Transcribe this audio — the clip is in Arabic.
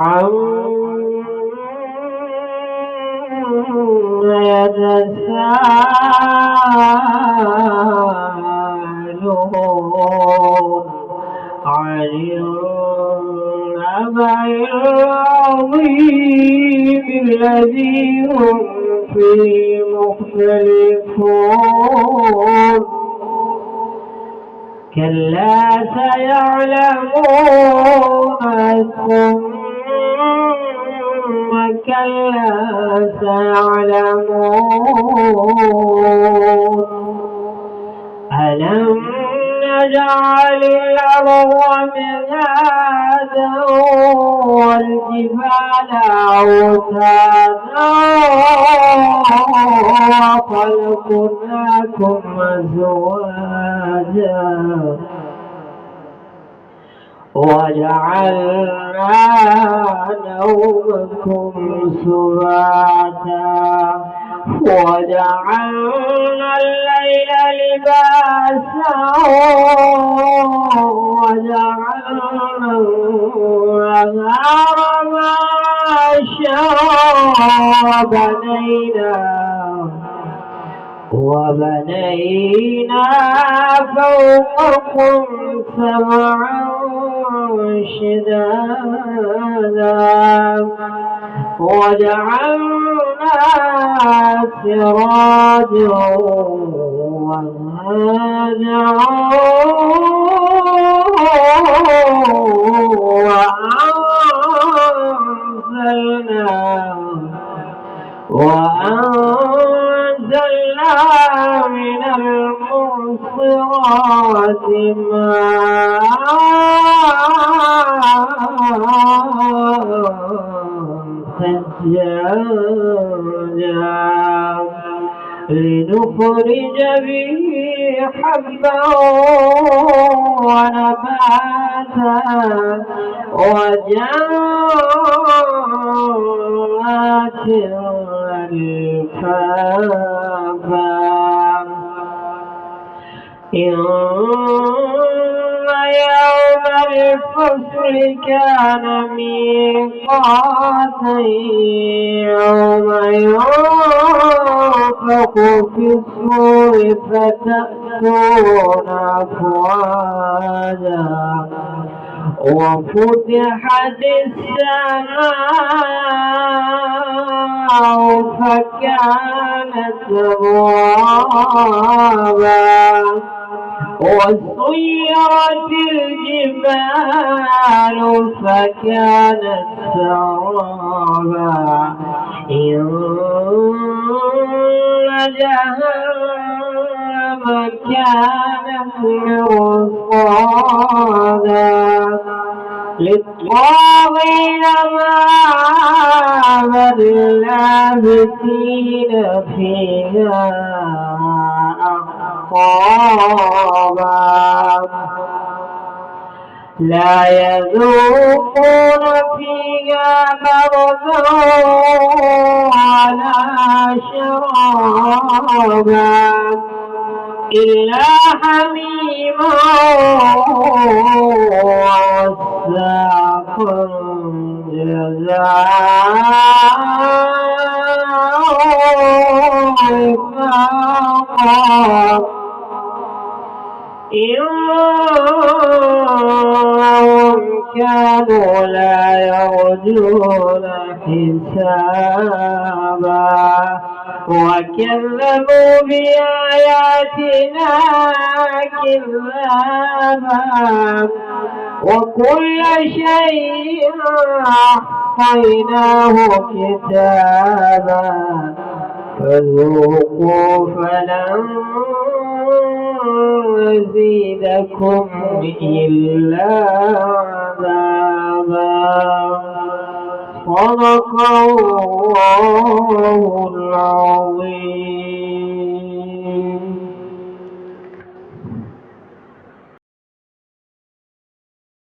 عما يتساءلون عن النبأ العظيم الذي هم فيه مختلفون كلا سيعلمون ثم كلا سيعلمون ألم نجعل الأرض مهادا والجبال أوتادا وخلقناكم أزواجا وجعلنا نومكم سباتا وجعلنا الليل لباسا وجعلنا النهار معاشا وبنينا فوقكم سبعا شدادا وجعلنا سراجا وهاجا وأنزلنا من المعصرات ماء ثجاجا لنخرج به حبا ونباتا وجنات ألفافا إن يوم الفصل كان ميقاتا يوم ينفخ في الصور فتأتون أفواجا وفتحت السماء فكانت أبوابا وسيرت الجبال فكانت سرابا إن جهنم كانت مرصادا للطاغين مآبا لابثين فيها أحقابا لا يذوقون فيها بردا ولا شرابا إلا حميما وغساقا جزاء وفاقا إنهم كانوا لا يرجون حسابا وكذبوا بآياتنا كذابا وكل شيء أحصيناه كتابا فذوقوا فلن نزيدكم إلا عذابا صدق الله العظيم.